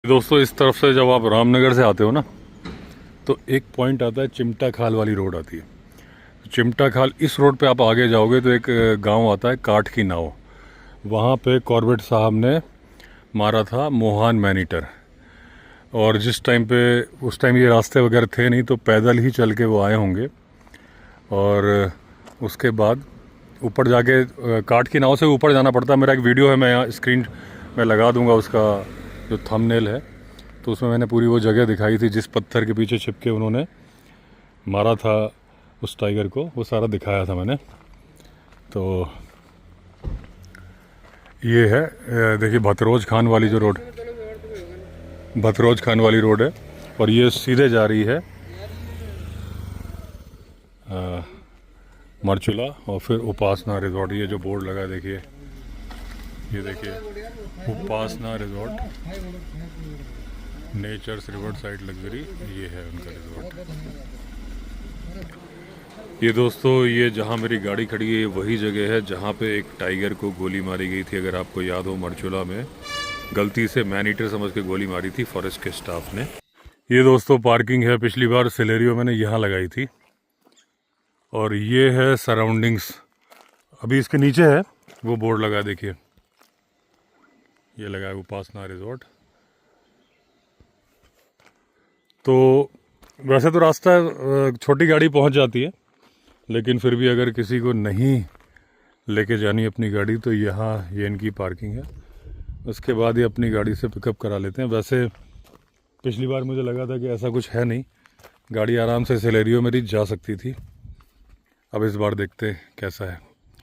दोस्तों इस तरफ से जब आप रामनगर से आते हो ना तो एक पॉइंट आता है, चिमटा खाल वाली रोड आती है। चिमटा खाल इस रोड पे आप आगे जाओगे तो एक गांव आता है काठ की नाव। वहाँ पे कॉर्बेट साहब ने मारा था मोहन मैनीटर। और जिस टाइम पे उस टाइम ये रास्ते वगैरह थे नहीं, तो पैदल ही चल के वो आए होंगे। और उसके बाद ऊपर जाके काठ की नाव से ऊपर जाना पड़ता है। मेरा एक वीडियो है, मैं यहाँ स्क्रीन में लगा दूंगा, उसका जो थंबनेल है। तो उसमें मैंने पूरी वो जगह दिखाई थी जिस पत्थर के पीछे छिप के उन्होंने मारा था उस टाइगर को, वो सारा दिखाया था मैंने। तो ये है, देखिए भतरोज खान वाली जो रोड, भतरोज खान वाली रोड है। और ये सीधे जा रही है मरचुला और फिर उपासना रिजॉर्ट। ये जो बोर्ड लगा है देखिए, ये देखिए Upasana resort, nature's river side luxury, ये है उनका रिजॉर्ट। ये दोस्तों, ये जहाँ मेरी गाड़ी खड़ी है वही जगह है जहाँ पे एक टाइगर को गोली मारी गई थी। अगर आपको याद हो, मरचुला में गलती से मैनीटर समझ के गोली मारी थी फॉरेस्ट के स्टाफ ने। ये दोस्तों पार्किंग है, पिछली बार सिलेरियो मैंने यहाँ लगाई थी। और ये है सराउंडिंग्स, अभी इसके नीचे है वो बोर्ड लगा है देखिए, ये लगा है उपासना रिजॉर्ट। तो वैसे तो रास्ता छोटी गाड़ी पहुंच जाती है, लेकिन फिर भी अगर किसी को नहीं लेके जानी अपनी गाड़ी तो यहाँ ये इनकी पार्किंग है। उसके बाद ये अपनी गाड़ी से पिकअप करा लेते हैं। वैसे पिछली बार मुझे लगा था कि ऐसा कुछ है नहीं, गाड़ी आराम से सिलेरियो मेरी जा सकती थी। अब इस बार देखते हैं कैसा है,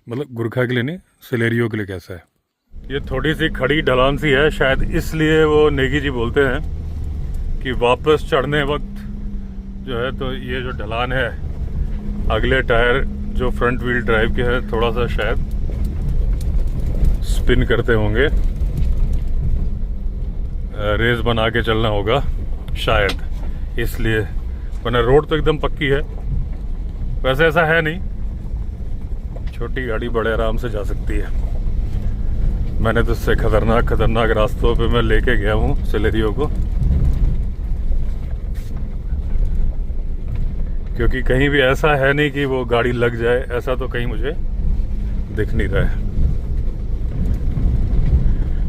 मतलब गुरखा के लिए नहीं, सिलेरियो के लिए कैसा है। ये थोड़ी सी खड़ी ढलान सी है, शायद इसलिए वो नेगी जी बोलते हैं कि वापस चढ़ने वक्त जो है तो ये जो ढलान है, अगले टायर जो फ्रंट व्हील ड्राइव के हैं थोड़ा सा शायद स्पिन करते होंगे, रेस बना के चलना होगा शायद, इसलिए। वरना रोड तो एकदम पक्की है। वैसे ऐसा है नहीं, छोटी गाड़ी बड़े आराम से जा सकती है। मैंने तो इससे खतरनाक रास्तों पे मैं लेके गया हूँ सिलेरियो को, क्योंकि कहीं भी ऐसा है नहीं कि वो गाड़ी लग जाए, ऐसा तो कहीं मुझे दिख नहीं रहा है।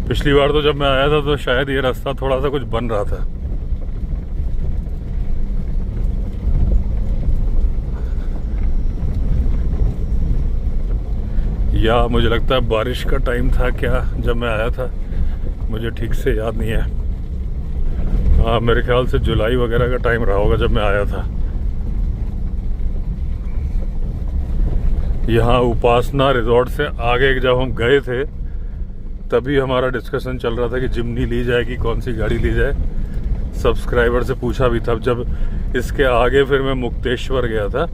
पिछली बार तो जब मैं आया था तो शायद ये रास्ता थोड़ा सा कुछ बन रहा था। या मुझे लगता है बारिश का टाइम था क्या जब मैं आया था, मुझे ठीक से याद नहीं है। हाँ, मेरे ख्याल से जुलाई वगैरह का टाइम रहा होगा जब मैं आया था। यहाँ उपासना रिजॉर्ट से आगे जब हम गए थे तभी हमारा डिस्कशन चल रहा था कि जिम्नी ली जाए कि कौन सी गाड़ी ली जाए। सब्सक्राइबर से पूछा भी था जब इसके आगे फिर मैं मुक्तेश्वर गया था।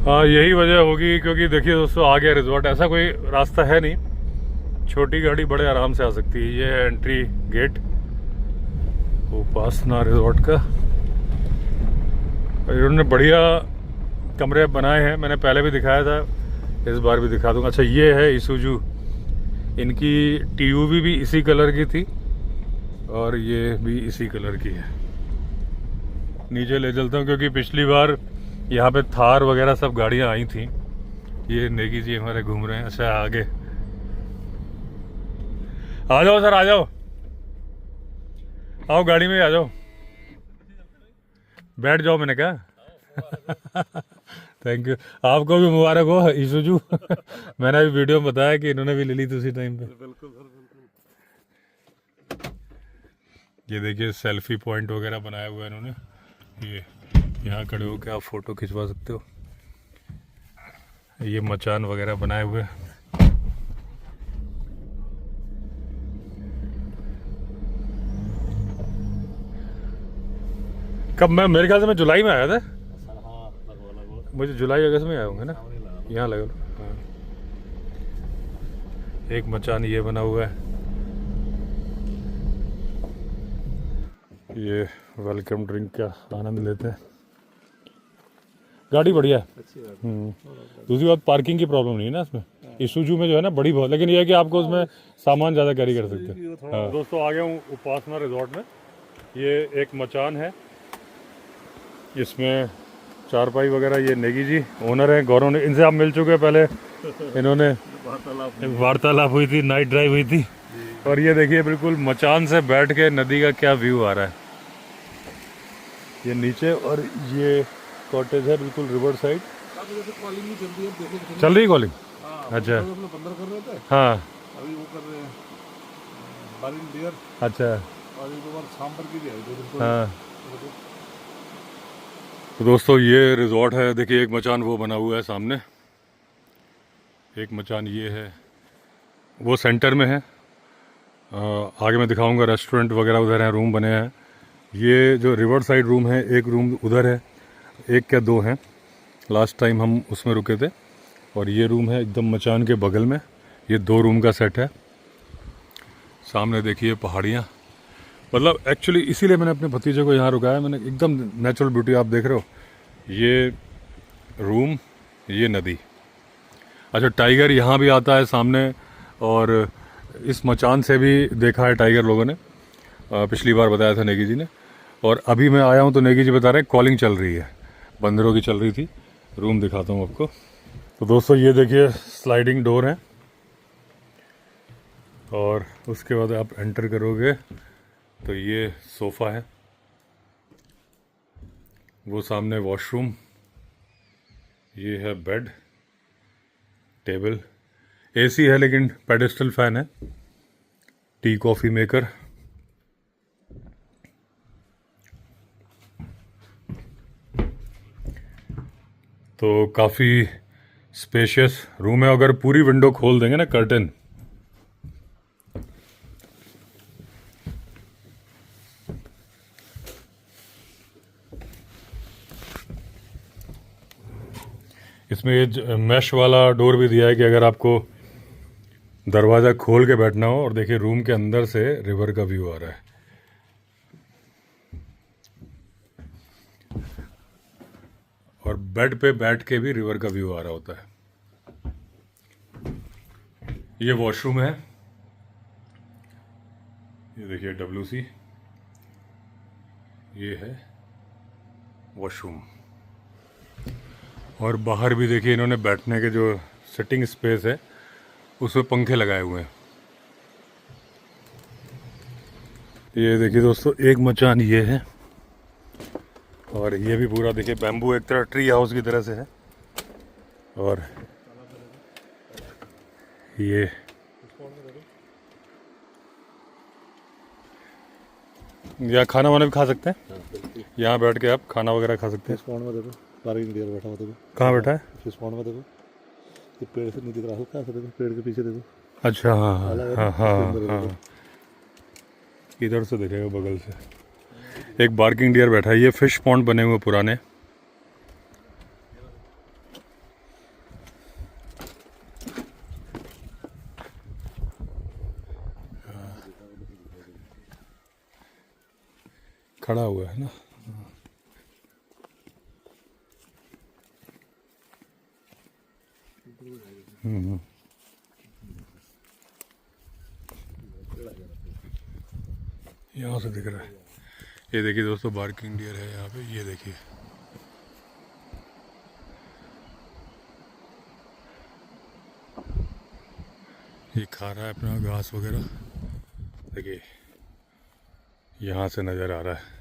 हाँ, यही वजह होगी, क्योंकि देखिए दोस्तों आगे रिजॉर्ट, ऐसा कोई रास्ता है नहीं, छोटी गाड़ी बड़े आराम से आ सकती है। ये है एंट्री गेट उपासना रिजॉर्ट का। इन्होंने बढ़िया कमरे बनाए हैं, मैंने पहले भी दिखाया था, इस बार भी दिखा दूंगा। अच्छा, ये है इसुजू, इनकी टीयूवी भी इसी कलर की थी और ये भी इसी कलर की है। नीचे ले चलता हूँ क्योंकि पिछली बार यहाँ पे थार वगैरह सब गाड़ियाँ आई थी। ये नेगी जी हमारे घूम रहे हैं। अच्छा, आगे आ जाओ सर, आ जाओ, आओ गाड़ी में आ जाओ, बैठ जाओ, मैंने कहा। थैंक यू, आपको भी मुबारक हो इसुजू। मैंने अभी वीडियो में बताया कि इन्होंने भी ले ली थी उसी टाइम पे। ये देखिए सेल्फी पॉइंट वगैरह बनाया हुआ है इन्होंने। ये यहाँ खड़े होकर आप फोटो खिंचवा सकते हो। ये मचान वगैरह बनाए हुए। कब मैं, मेरे ख्याल से मैं जुलाई में आया था। मुझे जुलाई अगस्त में आए होंगे ना, यहाँ लगा लो। हाँ, एक मचान ये बना हुआ है। ये वेलकम ड्रिंक का आनंद लेते हैं। गाड़ी बढ़िया है। दूसरी बात, पार्किंग की प्रॉब्लम नहीं है ना इसमें। इसुजू में जो है ना बड़ी बहुत, लेकिन ये है कि आपको उसमें सामान ज़्यादा कैरी कर सकते हैं। हाँ। दोस्तों आ गया हूँ उपासना रिजॉर्ट में। ये एक मचान है, इसमें चारपाई वगैरह, ये नेगी जी ओनर हैं, गौरव ने, इनसे आप मिल चुके हैं पहले, इन्होंने वार्तालाप हुई थी, नाइट ड्राइव हुई थी। और ये देखिए बिल्कुल मचान से बैठ के नदी का क्या व्यू आ रहा है ये नीचे। और ये कॉटेज है बिल्कुल रिवर साइड। चल रही कॉलिंग? अच्छा, बंदर कर रहे थे, हाँ अभी वो कर रहे हैं बारिंग डियर, अच्छा, और एक दो बार शाम पर की भी हाँ। तो दोस्तों ये रिजॉर्ट है, देखिए एक मचान वो बना हुआ है सामने, एक मचान ये है, वो सेंटर में है। आगे मैं दिखाऊंगा, रेस्टोरेंट वगैरह उधर हैं, रूम बने हैं। ये जो रिवर साइड रूम है, एक रूम उधर है, एक क्या दो हैं, लास्ट टाइम हम उसमें रुके थे। और ये रूम है एकदम मचान के बगल में, ये 2 रूम का सेट है। सामने देखिए पहाड़ियाँ, मतलब एक्चुअली इसीलिए मैंने अपने भतीजे को यहाँ रुकाया, मैंने एकदम नेचुरल ब्यूटी आप देख रहे हो, ये रूम, ये नदी। अच्छा, टाइगर यहाँ भी आता है सामने, और इस मचान से भी देखा है टाइगर लोगों ने, पिछली बार बताया था नेगी जी ने। और अभी मैं आया हूँ तो नेगी जी बता रहे हैं कॉलिंग चल रही है, बंदरों की चल रही थी। रूम दिखाता हूँ आपको। तो दोस्तों ये देखिए स्लाइडिंग डोर है, और उसके बाद आप एंटर करोगे तो ये सोफ़ा है, वो सामने वॉशरूम, ये है बेड, टेबल, एसी है लेकिन पेडेस्टल फैन है, टी कॉफ़ी मेकर। तो काफ़ी स्पेशियस रूम है। अगर पूरी विंडो खोल देंगे ना, कर्टन, इसमें ये मैश वाला डोर भी दिया है कि अगर आपको दरवाज़ा खोल के बैठना हो। और देखिए रूम के अंदर से रिवर का व्यू आ रहा है। और बेड पे बैठ के भी रिवर का व्यू आ रहा होता है। ये वॉशरूम है, ये देखिए WC, ये है वॉशरूम। और बाहर भी देखिए इन्होंने बैठने के जो सिटिंग स्पेस है उसमें पंखे लगाए हुए हैं। ये देखिए दोस्तों एक मचान ये है, और ये भी पूरा देखिए बैम्बू, एक तरह ट्री हाउस की तरह से है। और ये यहाँ खाना वाना भी खा सकते हैं, यहाँ बैठ के आप खाना वगैरह खा सकते हैं। फिश पॉन्ड में देखो, बारिंग डियर बैठा हुआ देखो, कहाँ बैठा है? फिश पॉन्ड में देखो, ये पेड़ से नहीं दिख रहा, हल्का सा देखो, पेड़ के पीछे देखो। अच्छा, हाँ हाँ अलग है हाँ ना, हाँ सुंदर है हाँ, देखो। इधर से देखेगा बगल से। एक बार्किंग डियर बैठा है, ये फिश पॉन्ड बने हुए पुराने। खड़ा हुआ है ना। यहाँ से दिख रहा है। ये देखिए दोस्तों बार्किंग डियर है यहाँ पे, ये देखिए। ये खा रहा है अपना घास वगैरह, देखिए यहाँ से नज़र आ रहा है।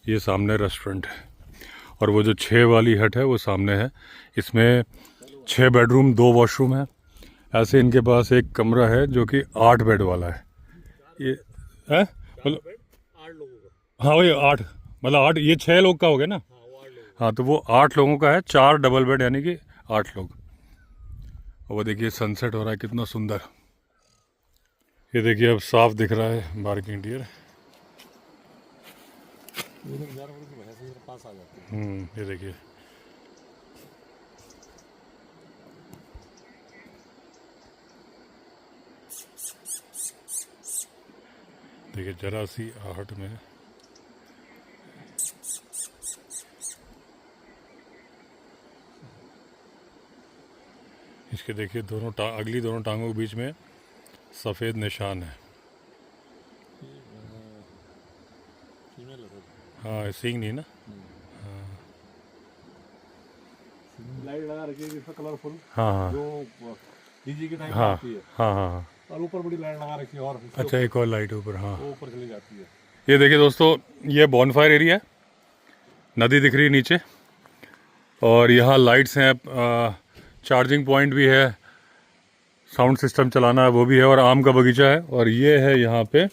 ये सामने रेस्टोरेंट है, और वो जो 6 वाली हट है वो सामने है। इसमें 6 बेडरूम 2 वॉशरूम है। ऐसे इनके पास एक कमरा है जो कि 8 बेड वाला है। ये है मतलब, हाँ वही 8, मतलब 8, ये 6 लोग का हो गया ना। हाँ तो वो 8 लोगों का है, 4 डबल बेड, यानी कि 8 लोग। और वो देखिए सनसेट हो रहा है कितना सुंदर। ये देखिए अब साफ दिख रहा है बार्किंग डियर। पास आ जाती है। ये देखिए देखिए जरा सी आहट में। इसके देखिए दोनों अगली दोनों टांगों के बीच में सफ़ेद निशान है। हाँ सींग नहीं ना। लाइट लगा रखी है इसमें कलरफुल, हाँ हाँ जो डीजे के टाइम हाँ आती है। हाँ हाँ हाँ। और ऊपर बड़ी लाइट लगा रखी है, और इसके अच्छा एक और लाइट ऊपर, हाँ। वो ऊपर चली जाती है। ये देखिए दोस्तों, ये बॉनफायर एरिया है, नदी दिख रही है नीचे, और यहाँ लाइट्स हैं, चार्जिंग पॉइंट भी है, साउंड सिस्टम चलाना है वो भी है, और आम का बगीचा है। और ये है यहाँ पे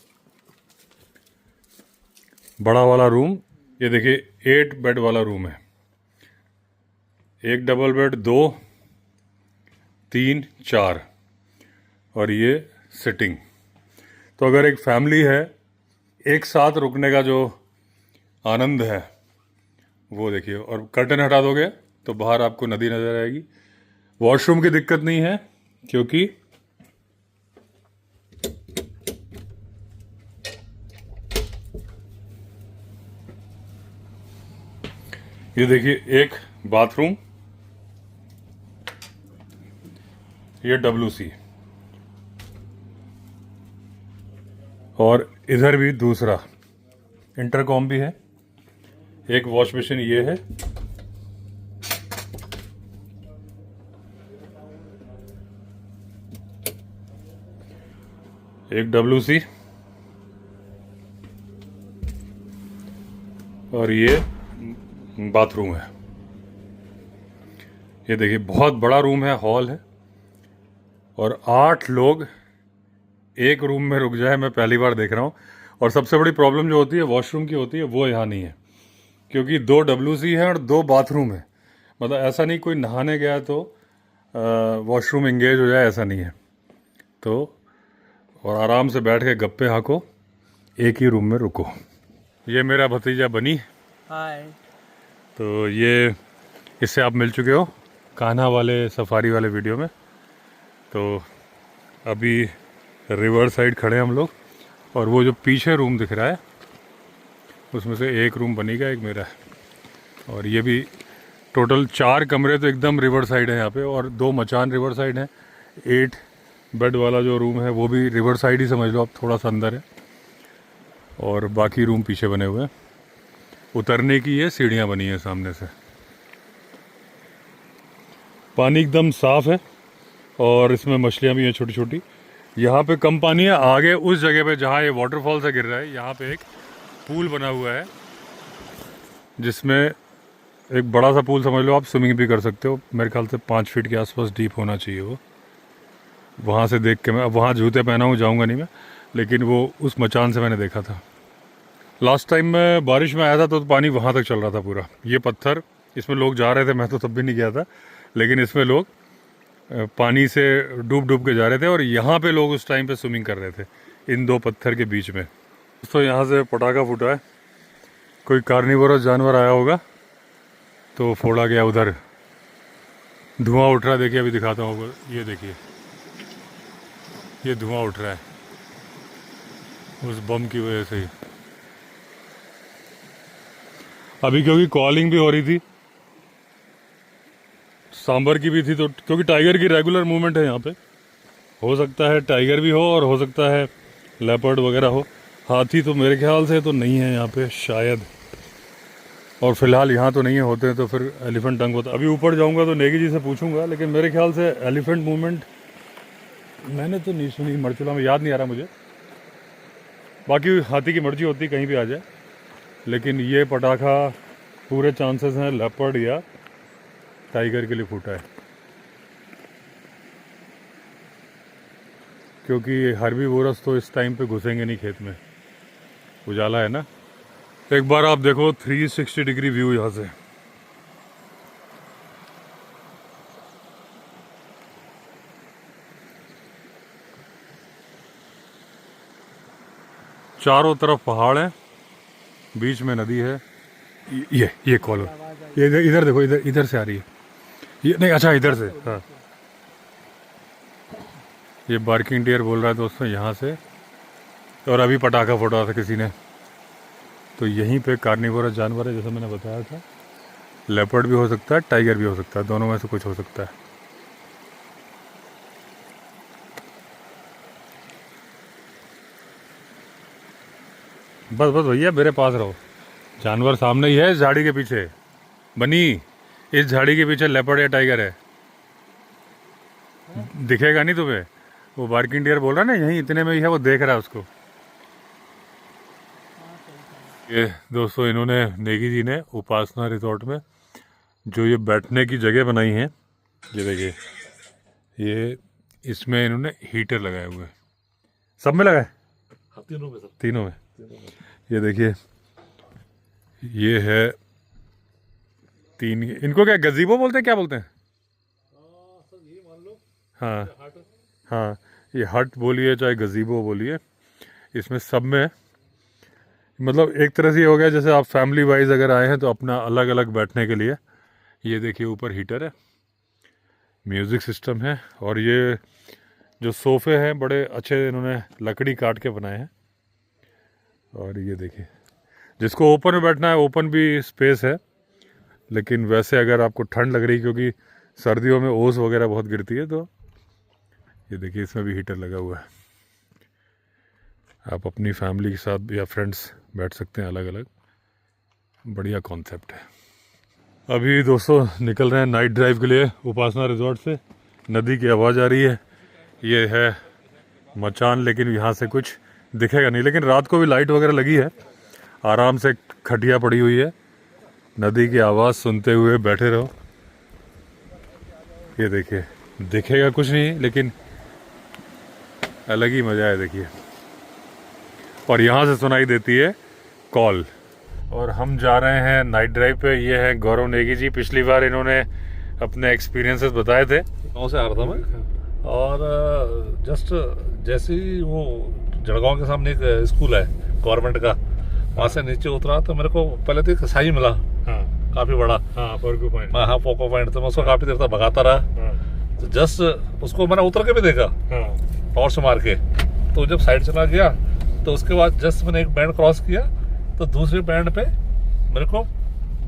बड़ा वाला रूम, ये देखिए 8 बेड वाला रूम है, 1 डबल बेड, 2 3 4, और ये सिटिंग। तो अगर एक फैमिली है, एक साथ रुकने का जो आनंद है वो देखिए। और कर्टन हटा दोगे तो बाहर आपको नदी नजर आएगी। वॉशरूम की दिक्कत नहीं है, क्योंकि ये देखिए एक बाथरूम, ये WC, और इधर भी दूसरा इंटरकॉम भी है, एक वॉश बेसिन ये है, एक WC, और ये बाथरूम है। ये देखिए बहुत बड़ा रूम है, हॉल है, और 8 लोग एक रूम में रुक जाए, मैं पहली बार देख रहा हूँ। और सबसे बड़ी प्रॉब्लम जो होती है वॉशरूम की होती है, वो यहाँ नहीं है, क्योंकि 2 WC है और 2 बाथरूम है। मतलब ऐसा नहीं कोई नहाने गया तो वॉशरूम एंगेज हो जाए, ऐसा नहीं है। तो और आराम से बैठ के गप्पे हाँको, एक ही रूम में रुको। ये मेरा भतीजा बनी। हाय। तो ये इससे आप मिल चुके हो कान्हा वाले सफारी वाले वीडियो में। तो अभी रिवर साइड खड़े हैं हम लोग, और वो जो पीछे रूम दिख रहा है उसमें से एक रूम बनी का, एक मेरा है। और ये भी टोटल 4 कमरे तो एकदम रिवर साइड है यहाँ पे, और 2 मचान रिवर साइड हैं। 8 बेड वाला जो रूम है वो भी रिवर साइड ही समझ लो आप, थोड़ा सा अंदर है, और बाकी रूम पीछे बने हुए हैं। उतरने की ये सीढ़ियाँ बनी हैं सामने से। पानी एकदम साफ़ है, और इसमें मछलियाँ भी हैं छोटी छोटी। यहाँ पे कम पानी है, आगे उस जगह पे जहाँ ये वाटरफॉल से गिर रहा है, यहाँ पे एक पूल बना हुआ है, जिसमें एक बड़ा सा पूल समझ लो आप, स्विमिंग भी कर सकते हो। मेरे ख्याल से 5 फीट के आसपास डीप होना चाहिए वो। वहाँ से देख के, मैं अब वहाँ जूते पहना हूँ, जाऊँगा नहीं मैं, लेकिन वो उस मचान से मैंने देखा था। लास्ट टाइम मैं बारिश में आया था तो पानी वहाँ तक चल रहा था पूरा। ये पत्थर, इसमें लोग जा रहे थे, मैं तो तब भी नहीं गया था, लेकिन इसमें लोग पानी से डूब डूब के जा रहे थे, और यहाँ पे लोग उस टाइम पे स्विमिंग कर रहे थे इन 2 पत्थर के बीच में। तो यहाँ से पटाखा फूटा है, कोई कार्निवोरस जानवर आया होगा तो फोड़ा गया। उधर धुआं उठ रहा है, देखिए अभी दिखाता हूँ, ये देखिए ये धुआं उठ रहा है उस बम की वजह से ही। अभी क्योंकि कॉलिंग भी हो रही थी, सांबर की भी थी, तो क्योंकि टाइगर की रेगुलर मूवमेंट है यहाँ पे, हो सकता है टाइगर भी हो और हो सकता है लेपर्ड वगैरह हो। हाथी तो मेरे ख्याल से तो नहीं है यहाँ पे शायद, और फिलहाल यहाँ तो नहीं है, होते हैं तो फिर एलिफेंट टंग होता। अभी ऊपर जाऊँगा तो नेगी जी से पूछूंगा, लेकिन मेरे ख्याल से एलिफेंट मूवमेंट मैंने तो नहीं सुनी मरचुला में, याद नहीं आ रहा मुझे। बाकी हाथी की मर्जी होती कहीं भी आ जाए, लेकिन ये पटाखा पूरे चांसेस हैं लेपर्ड या टाइगर के लिए फूटा है, क्योंकि हर्बीवोरस तो इस टाइम पे घुसेंगे नहीं खेत में, उजाला है ना। एक बार आप देखो 360 डिग्री व्यू यहाँ से। चारों तरफ पहाड़ हैं, बीच में नदी है। ये कॉलो, ये इधर देखो, इधर से आ रही है ये, नहीं अच्छा इधर से, हाँ। ये बार्किंग डियर बोल रहा है दोस्तों यहाँ से। और अभी पटाखा फोड़ा था किसी ने, तो यहीं पे कार्निवोरस जानवर है, जैसा मैंने बताया था। लेपर्ड भी हो सकता है, टाइगर भी हो सकता है, दोनों में से कुछ हो सकता है। बस बस भैया मेरे पास रहो। जानवर सामने ही है, इस झाड़ी के पीछे। बनी, इस झाड़ी के पीछे लेपर्ड या टाइगर है, दिखेगा नहीं तुम्हें। वो बार्किंग डियर बोल रहा है ना, यहीं इतने में ही है, वो देख रहा है उसको। ये दोस्तों, इन्होंने नेगी जी ने उपासना रिजॉर्ट में जो ये बैठने की जगह बनाई है, ये देखिए, ये इसमें इन्होंने हीटर लगाए हुए हैं। सब में लगाए? तीनों में सर, तीनों में। ये देखिए, ये है 3, इनको क्या गजीबो बोलते हैं, क्या बोलते हैं? सर ये मान लो हाँ हाँ, ये हट बोलिए चाहे गजीबो बोलिए, इसमें सब में मतलब एक तरह से ये हो गया जैसे आप फैमिली वाइज अगर आए हैं तो अपना अलग अलग बैठने के लिए। ये देखिए ऊपर हीटर है, म्यूज़िक सिस्टम है, और ये जो सोफ़े हैं बड़े अच्छे इन्होंने लकड़ी काट के बनाए हैं। और ये देखिए, जिसको ओपन में बैठना है ओपन भी स्पेस है, लेकिन वैसे अगर आपको ठंड लग रही क्योंकि सर्दियों में ओस वगैरह बहुत गिरती है, तो ये देखिए इसमें भी हीटर लगा हुआ है। आप अपनी फैमिली के साथ या फ्रेंड्स बैठ सकते हैं अलग अलग, बढ़िया कॉन्सेप्ट है। अभी दोस्तों निकल रहे हैं नाइट ड्राइव के लिए उपासना रिजॉर्ट से। नदी की आवाज़ आ रही है, ये है मचान, लेकिन यहाँ से कुछ दिखेगा नहीं, लेकिन रात को भी लाइट वगैरह लगी है, आराम से खटिया पड़ी हुई है, नदी की आवाज़ सुनते हुए बैठे रहो। ये देखिए, दिखेगा कुछ नहीं लेकिन अलग ही मज़ा है, देखिए। और यहाँ से सुनाई देती है कॉल। और हम जा रहे हैं नाइट ड्राइव पे। ये है गौरव नेगी जी, पिछली बार इन्होंने अपने एक्सपीरियंसेस बताए थे। गाँव से आ रहा था मैं, और जस्ट जैसे ही वो जड़गांव के सामने एक स्कूल है गवर्नमेंट का, वहाँ से नीचे उतरा तो मेरे को पहले तो एक साई मिला, हाँ काफी बड़ा, हाँ, पोको पॉइंट। हाँ पोको पॉइंट। तो मैं उसको काफी देर तक भगाता रहा, हाँ, तो जस्ट उसको मैंने उतर के भी देखा हाँ, टॉर्च मार के। तो जब साइड चला गया तो उसके बाद जस्ट मैंने एक बैंड क्रॉस किया तो दूसरे बैंड पे मेरे को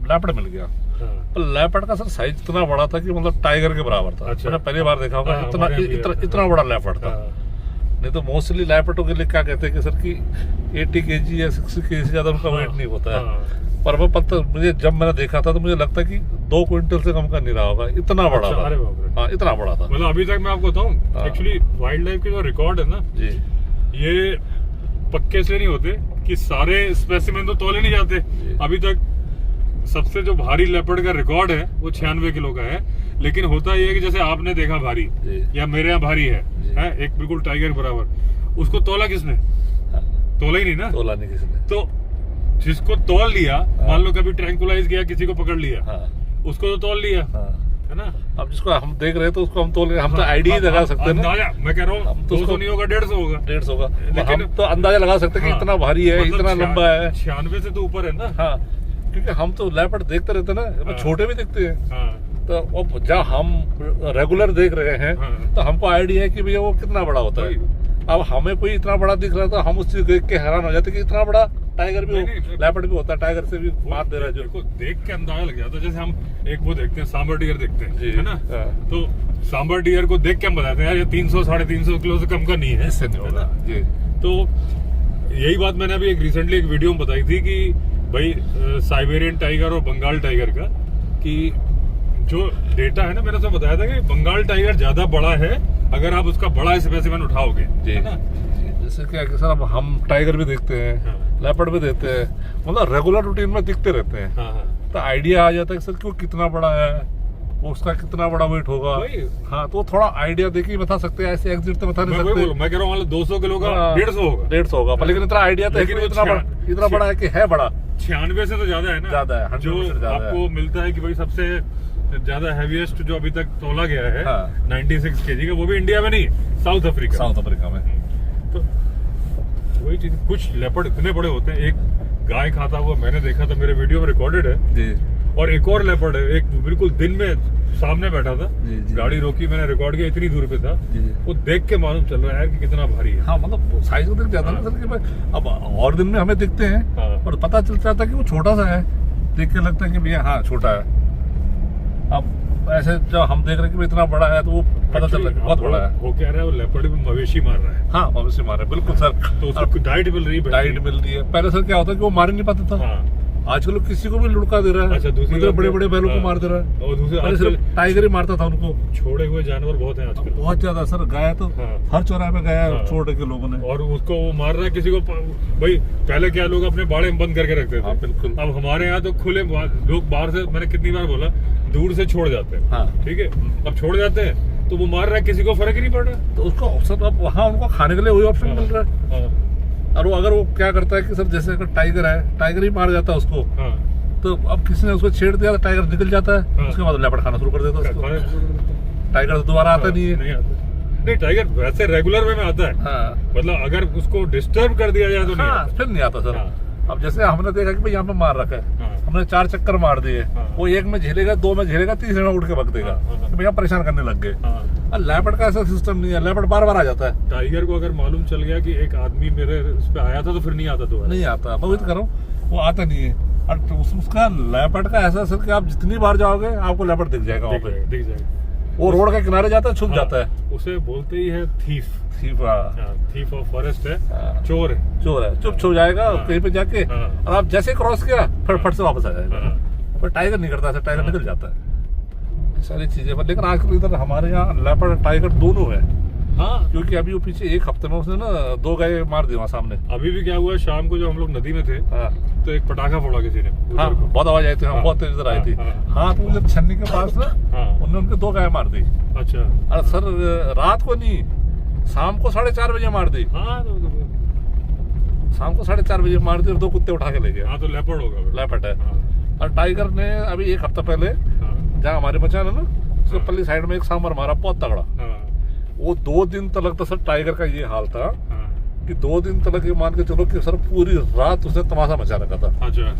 लेपर्ड मिल गया। हाँ। पर लेपर्ड का सर साइज इतना बड़ा था कि मतलब टाइगर के बराबर था। अच्छा। मैंने पहली बार देखा होगा, हाँ, इतना हमारे यहाँ भी है। इतना बड़ा लेपर्ड था। हाँ। नहीं तो मोस्टली लेपर्डों के लिए क्या कहते हैं कि सर कि 80 kg या 60 kg से ज्यादा उनका वेट नहीं होता है। हाँ। पर वो पत्थर मुझे जब मैंने देखा था तो मुझे लगता है कि 2 क्विंटल से कम का नहीं रहा होगा, इतना बड़ा अच्छा, था। अरे बाप रे। हाँ इतना बड़ा था। मतलब अभी तक मैं आपको बताऊं, हाँ। एक्चुअली वाइल्ड लाइफ के जो रिकॉर्ड है ना, जी ये पक्के से नहीं होते कि सारे स्पेसिमेन तो तोले नहीं जाते। अभी तक सबसे जो भारी लेपर्ड का रिकॉर्ड है वो 96 किलो का है। लेकिन होता ये है कि जैसे आपने देखा भारी जी। या मेरे यहाँ भारी है एक बिल्कुल टाइगर बराबर, उसको तोला किसने? तोला ही नहीं ना। तोला नहीं किसी ने। तो जिसको तोल लिया, मान लो कभी ट्रैंकुलाइज किया, किसी को पकड़ लिया, हाँ उसको तो तोल लिया, हाँ। है ना। अब जिसको हम देख रहे हैं तो उसको हम तोल रहे हैं, हम तो आईडी ही लगा सकते हैं ना। अंदाजा मैं कह रहा हूँ, हम तो 200 उसको- नहीं होगा, 150 होगा, 150 होगा। लेकिन- हम तो अंदाजा लगा सकते हैं कि हाँ, इतना भारी है, मतलब इतना लंबा है। 96 से तो ऊपर है ना। हाँ क्योंकि हम तो लेपर्ड देखते रहते हैं ना, हाँ। छोटे भी दिखते हैं। हाँ, तो अब जब हम रेगुलर देख रहे हैं हाँ। तो हमको आइडिया है कि भैया वो कितना बड़ा होता है। अब हमें कोई इतना बड़ा दिख रहा था, हम उस चीज देख के हैरान हो जाते कि इतना बड़ा टाइगर भी नहीं, लेपर्ड भी होता है, टाइगर से भी मार दे रहा है जो। देखो, देख के अंदाजा लग जाता है। जैसे हम एक वो देखते हैं, सांबर डियर देखते हैं, जी, है ना। हाँ। तो सांबर डियर को देख के हम बताते हैं यार ये 300 350 किलो से कम का नहीं है, इससे नहीं है होगा ना? जी। तो यही बात मैंने अभी रिसेंटली एक वीडियो में बताई थी कि भाई साइबेरियन टाइगर और बंगाल टाइगर का, कि जो डेटा है ना, मैंने उसमें बताया था कि बंगाल टाइगर ज्यादा बड़ा है अगर आप उसका बड़ा स्पेसिमेन उठाओगे, जी है ना। जैसे क्या है कि सर अब हम टाइगर भी देखते हैं, हाँ। लेपर्ड भी देखते हैं, मतलब रेगुलर रूटीन में दिखते रहते हैं। हाँ, हाँ। तो आइडिया आ जाता है कि सर क्यों कितना बड़ा है, वो उसका कितना बड़ा वेट होगा। वही। हाँ तो थोड़ा आइडिया देके ही बता सकते हैं, ऐसे एग्जिट तो बता नहीं मैं वही सकते। बोलूं, मैं कह रहा हूँ 200 किलो का हाँ, 150 होगा, 150 होगा, पर लेकिन इतना आइडिया तो है कि लेकिन वो इतना बड़ा है कि है बड़ा। 96 से तो ज्यादा है ना। ज्यादा है, 100% जो ज्यादा आपको मिलता है कि भाई सबसे ज्यादा हैवीएस्ट जो अभी तक तोला गया है, हाँ। 96 केजी का, वो भी इंडिया में नहीं, साउथ अफ्रीका। साउथ अफ्रीका में। तो वही चीज, कुछ लेपर्ड इतने बड़े होते हैं, एक गाय खाता हुआ मैंने देखा था, मेरे वीडियो में रिकॉर्डेड है। जी और एक और लेपर्ड है, एक बिल्कुल दिन में सामने बैठा था, जी, जी। गाड़ी रोकी, मैंने रिकॉर्ड किया, इतनी दूर पे था, जी। वो देख के मालूम चल रहा है कि कितना भारी है। हाँ मतलब साइज को दिख जाता है ना सर कि भाई, अब और दिन में हमें दिखते हैं हाँ। और पता चल जाता है कि वो छोटा सा है, देख के लगता है कि भैया हाँ छोटा है। अब ऐसे जब हम देख रहे हैं कि भाई इतना बड़ा है तो वो पता चल रहा है कि बहुत बड़ा है। वो कह रहा है वो लेपर्ड में मवेशी मार रहा है, हाँ मवेशी मार रहे हैं, बिल्कुल सर। तो उसको डाइट मिल रही है, डाइट मिल रही है। पहले सर क्या होता है कि वो मार ही नहीं पाता था। हाँ। आजकल लोग किसी को भी लुढ़का दे रहा है। अच्छा, दूसरी मतलब बात बड़े क्या- बड़े बैलों को हाँ। मार दे रहा है। और दूसरे पहले आजकल सिर्फ टाइगर ही मारता था उनको। छोड़े हुए जानवर बहुत हैं आजकल। बहुत ज्यादा सर, गाय तो हाँ। हर चौराहे पे गाय हाँ। छोड़ के लोगों ने। और उसको वो मार रहा है किसी को भाई पहले क्या लोग अपने बाड़े में बंद करके रखते हाँ, थे। बिल्कुल। अब हमारे यहाँ तो खुले लोग बाहर से, मैंने कितनी बार बोला, दूर से छोड़ जाते हैं। हाँ। ठीक है, अब छोड़ जाते हैं तो वो मार रहा है, किसी को फर्क ही नहीं पड़ रहा। तो उसका ऑप्शन अब वहाँ उनको खाने के लिए वही ऑप्शन मिल रहा है। हाँ, और वो अगर वो क्या करता है कि सर जैसे अगर टाइगर है, टाइगर ही मार जाता है उसको, हाँ, तो अब किसी ने उसको छेड़ दिया तो टाइगर निकल जाता है। हाँ। उसके बाद लेपर्ड खाना शुरू कर देता है उसको। खाने- टाइगर तो दोबारा आता नहीं है। नहीं आता। नहीं, टाइगर वैसे रेगुलर वे में आता है। हाँ मतलब अगर उसको डिस्टर्ब कर दिया जाए तो नहीं हाँ, आता। फिर नहीं आता सर। हाँ। अब जैसे हमने देखा कि भाई यहाँ पे मार रखा है, हाँ। हमने 4 चक्कर मार दिए, हाँ। वो एक में झेलेगा, 2 में झेलेगा, तीसरे में उठ के भग देगा। हाँ, हाँ। तो भैया परेशान करने लग गए। हाँ। और लेपर्ड का ऐसा सिस्टम नहीं है, लेपर्ड बार बार आ जाता है। टाइगर को अगर मालूम चल गया कि एक आदमी मेरे उस पे आया था तो फिर नहीं आता दोबारा। नहीं आता, मैं वही तो करो, वो आता नहीं है। और उसका लेपर्ड का ऐसा सर कि आप जितनी बार जाओगे आपको लेपर्ड दिख जाएगा वहाँ पे। दिख जाएगा। वो रोड के किनारे जाता है, छुप जाता है। हाँ, उसे बोलते ही है थीफ। थीफ ऑफ फॉरेस्ट है, हाँ। चोर है। चोर है, चुप छुप जाएगा हाँ। कहीं पे जाके। हाँ। और आप जैसे क्रॉस किया फट से वापस आ जाएगा। हाँ। पर टाइगर नहीं करता, टाइगर हाँ। निकल जाता है। ये सारी चीजें पर लेकिन आजकल इधर हमारे यहाँ लेपर्ड टाइगर दोनों है। हाँ, क्योंकि अभी वो पीछे एक हफ्ते में उसने ना 2 गाय मार दी वहाँ सामने। अभी भी क्या हुआ, शाम को जब हम लोग नदी में थे हाँ तो एक पटाखा फोड़ा किसी ने उधर हाँ, को। बहुत आवाज आई थी। हाँ, हाँ। बहुत तेज इधर आई थी। हाँ, हाँ, तो जब छन्नी के पास ना हाँ। उन्होंने उनके 2 गाय मार दी। अच्छा। और सर रात को नहीं, शाम को 4:30 बजे मार दी। हाँ शाम को 4:30 बजे मार दी और 2 कुत्ते उठा के ले गए। हाँ, तो लेपर्ड होगा फिर। लेपर्ड है। हाँ, और टाइगर ने अभी 1 हफ्ता पहले हाँ, जहाँ हमारे मचान है ना, उसके हाँ। पल्ली साइड में एक सांबर मारा बहुत तगड़ा। हाँ, वो 2 दिन तक तो सर टाइगर का ये हाल था हाँ। कि 2 दिन तक ये मान के चलो कि सर पूरी रात उसने तमाशा मचा रखा था। अच्छा।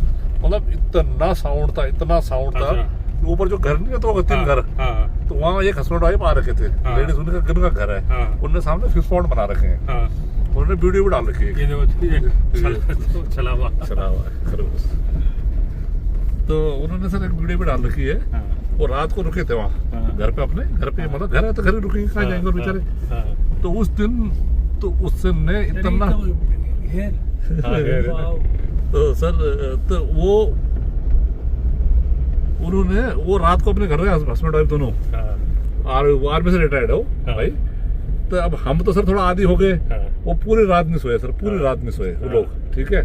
मतलब इतना साउंड था, इतना साउंड था। अच्छा। ऊपर जो घर नहीं है तो 3 घर, हाँ, तो वहाँ एक हस्बैंड वाइफ आ रखे थे। हाँ। लेडीज उनका घर है। हाँ। उनने सामने फिश पॉन्ड बना रखे हैं। हाँ। उन्होंने वीडियो भी डाल रखी है। ये देखो, चला हुआ। चला हुआ है खरगोश। तो उन्होंने सर एक वीडियो भी डाल रखी है। हाँ, वो रात को रुके थे वहाँ हाँ। घर पे, अपने घर पे। मतलब घर है तो घर ही रुकेंगे, कहाँ जाएंगे और बेचारे। हाँ, तो उस दिन तो उसने इतना हाँ, तो सर तो वो उन्होंने वो रात को अपने घर में हस्बैंड वाइफ दोनों, हाँ, और वो आर्मी से रिटायर्ड हो हाँ। भाई। तो अब हम तो सर थोड़ा आदी हो गए। हाँ। वो पूरी रात नहीं सोए सर, पूरी हाँ। रात नहीं सोए वो हाँ। लोग। ठीक है,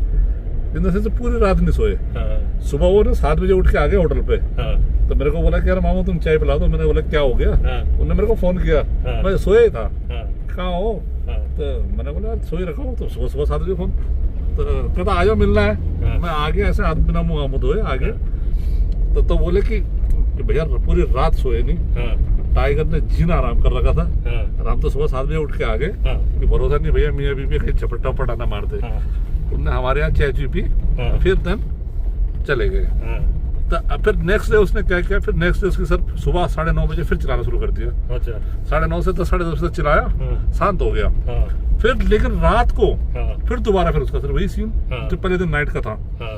इन से पूरी रात नहीं सोए। हाँ, सुबह वो ना 7 बजे उठ के आ गए होटल पे। हाँ, तो मेरे को बोला कि यार मामा तुम चाय पिला दो। मैंने बोला क्या हो गया। हाँ। उन्होंने मेरे को फोन किया। हाँ। मैं सोया ही था। हाँ, कहाँ हो। हाँ। तो मैंने बोला यार सोई रखा हूँ। तो सुबह 7 बजे फोन, तो कहता आ जाओ मिलना है। हाँ। मैं आ गया, ऐसे हाथ बिना मुँह मुँह धोए आ गया। तो बोले कि भैया पूरी रात सोए नहीं, हाँ, टाइगर ने जीना आराम कर रखा था। हाँ, और हम तो सुबह 7 बजे उठ के आ गए हाँ। कि भरोसा नहीं भैया, मियाँ बीवी कहीं झपट्टा पटाना मार दे। हाँ, उनने हमारे यहाँ चाय चुई पी, हाँ। फिर देन चले गए। हाँ। तो फिर नेक्स्ट डे उसने क्या किया, फिर नेक्स्ट डे उसकी सर सुबह 9:30 बजे फिर चिल्लाना शुरू कर दिया। अच्छा। 9:30 से 10, 10:30 तक चिल्लाया, हाँ। शांत हो गया। हाँ, फिर लेकिन रात को हाँ, फिर दोबारा फिर उसका सर वही सीन हाँ। जो पहले दिन नाइट का था। हाँ,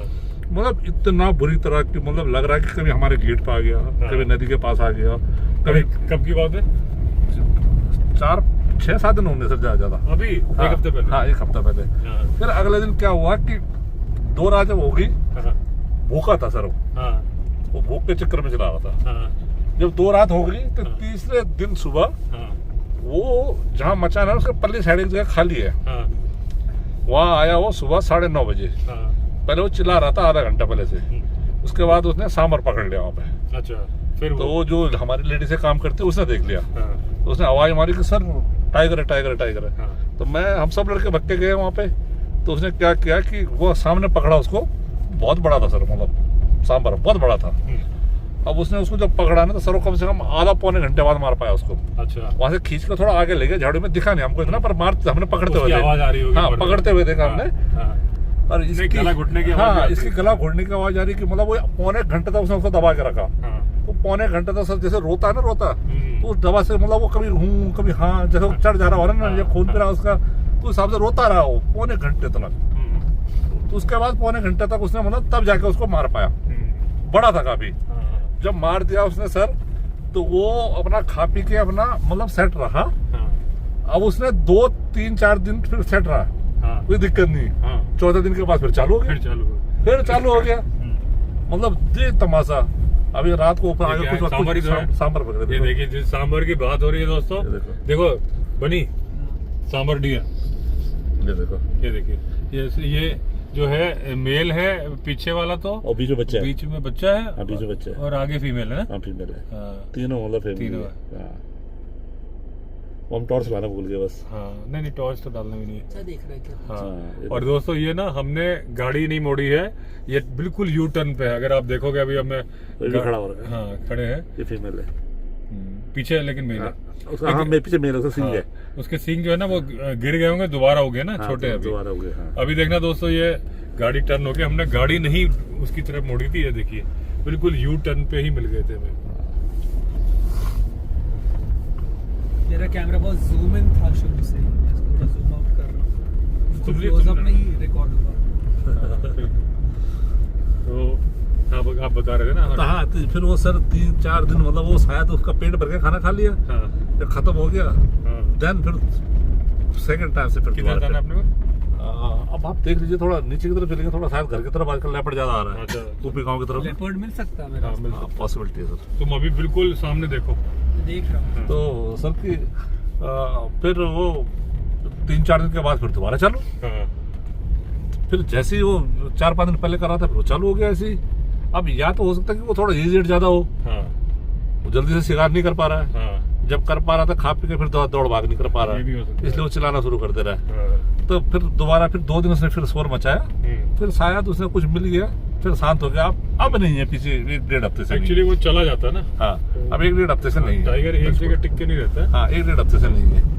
मतलब इतना बुरी तरह की, मतलब लग रहा है कि कभी हमारे गेट पे आ गया, कभी नदी के पास आ गया, कभी। कब की बात है? 6-7 दिन होंगे सर ज्यादा। अभी एक हफ्ते पहले। हाँ, 1 हफ्ता पहले। हाँ, फिर अगले दिन क्या हुआ कि 2 रात जब होगी, हाँ, भूखा था सर वो। हाँ, वो भूख के चक्कर में चला रहा था। हाँ, जब 2 रात हो गई तो हाँ। तीसरे दिन सुबह हाँ, वो जहाँ मचान है उसके पल्ली साइड एक जगह खाली है, हाँ, वहाँ आया वो सुबह 9:30 बजे। हाँ। पहले वो चिल्ला रहा था आधा घंटा पहले से। उसके बाद उसने सांबर पकड़ लिया वहाँ पे। अच्छा, फिर तो वो जो हमारी लेडी से काम करते उसने देख लिया। हाँ, तो उसने आवाज मारी कि सर टाइगर है, टाइगर है, टाइगर है। हाँ, तो हम सब लड़के भग के गए वहाँ पे। तो उसने क्या किया कि वो सामने पकड़ा उसको, बहुत बड़ा था सर, मतलब सांबर बहुत बड़ा था। अब उसने उसको जब पकड़ा ना तो सर वो कम से कम आधा पौने घंटे बाद मार पाया उसको। अच्छा। वहां से खींच कर थोड़ा आगे ले गया, झाड़ू में दिखा नहीं हमको इतना, पर हमने पकड़ते हुए उसकी आवाज आ रही होगी। हाँ, पकड़ते हुए देखा हमने। हाँ, और इसकी गला घुटने की आवाज आ हाँ, रही इसकी है। गला घुटने की आवाज आ रही कि मतलब वो पौने घंटे तक उसने उसको दबा के रखा। हाँ, वो पौने घंटे तक सर जैसे रोता है ना, रोता हम्म। तो उस दवा से मतलब वो कभी हूँ कभी हाँ, जैसे वो चढ़ जा रहा हो ना, या खून पी रहा उसका, तो हिसाब से रोता रहा वो पौने घंटे तक। तो उसके बाद पौने घंटे तक उसने मतलब तब जाके उसको मार पाया। बड़ा था काफी। हाँ, जब मार दिया उसने सर, तो वो अपना खा पी के अपना मतलब सेट रहा। हाँ, अब उसने 2, 3, 4 दिन फिर सेट रहा, हाँ, कोई दिक्कत नहीं। हाँ, 14 दिन के बाद फिर चालू हो फिर गया, चालू हो। फिर चालू हो गया। मतलब देख तमाशा। अभी रात को ऊपर आगे देखिए, कुछ सांभर ही तो है। सांभर पकड़े ये देखिए जिस सांभर की बात हो रही है दोस्तों, ये देखो। देखो बनी सांभर डियर, ये देखो। ये देखिए ये जो है मेल है पीछे वाला, तो और बीच में बच्चा है। बीच में बच्चा है हाँ, बीच में बच्चा है। और आगे फीमेल है ना। हाँ, फीमेल है। हाँ, तीनों मतलब फीमेल तीनों है। हाँ। वो हम टॉर्च लाना भूल गए बस। हाँ नहीं टॉर्च तो डालना भी नहीं है। अच्छा देख रहे क्या? हाँ हाँ, ये और दोस्तों ये ना हमने गाड़ी नहीं मोड़ी है, ये बिल्कुल यू टर्न पे है। अगर आप देखोगे अभी हमें ये भी खड़ा हो रहा है। हाँ खड़े हैं, ये फीमेल है। पीछे लेकिन मेल है। हाँ, उसका हाँ मेरे पीछे मेल है, उसका सिंग है। हाँ, उसके सींग जो है ना वो गिर गए होंगे, दोबारा हो गए ना, हाँ, छोटे अभी। दोबारा हो गए। हाँ। अभी देखना दोस्तों ये गाड़ी टर्न हो गई, हमने गाड़ी नहीं उसकी तरफ मोड़ी थी। ये देखिए बिल्कुल यू टर्न पे ही मिल गए थे हमें। मेरा कैमरा बहुत जूम इन था शुरू से, मैं इसको थोड़ा जूम आउट कर रहा हूँ, तुम लिए क्लोज अप तुम में ही रिकॉर्ड होगा। तो आप बता रहे थे ना। तो हाँ, तो फिर वो सर 3-4 दिन मतलब वो शायद उसका पेट भर के खाना खा लिया, हाँ जब खत्म हो गया हाँ। देन फिर सेकंड टाइम से फिर कितना दोबारा जाना फिर। है अपने को? अब आप देख लीजिए, थोड़ा नीचे की तरफ चलेंगे, थोड़ा शायद घर की तरफ आजकल लेपर्ड ज्यादा आ रहा है। अच्छा। ऊपी गांव की तरफ लेपर्ड मिल सकता है मेरा? हाँ, मिल सकता पॉसिबिलिटी है सर। है। तुम अभी बिल्कुल सामने देखो। देख रहा हूँ। तो सर की फिर वो 3-4 दिन के बाद फिर दोबारा चालू। हाँ फिर जैसे ही वो 4-5 दिन पहले कर रहा था फिर वो चालू हो गया ऐसे ही। अब या तो हो सकता है कि वो थोड़ा एजेड ज्यादा हो, हाँ वो जल्दी से शिकार नहीं कर पा रहा है, हाँ जब कर पा रहा था खा पी के फिर दौड़ भाग नहीं कर पा रहा ये भी हो है, सकता है। इसलिए वो चिल्लाना शुरू कर दे रहा है। हाँ। तो फिर दोबारा फिर 2 दिन उसने फिर शोर मचाया, फिर शायद उसने कुछ मिल गया, फिर शांत हो गया। अब नहीं है, पीछे 1-1.5 हफ्ते से नहीं एक्चुअली है। वो चला जाता है ना। हाँ, अब 1-1.5 हफ्ते से नहीं है। टाइगर एक जगह टिक के नहीं रहता है। हाँ, 1-1.5 हफ्ते से नहीं है।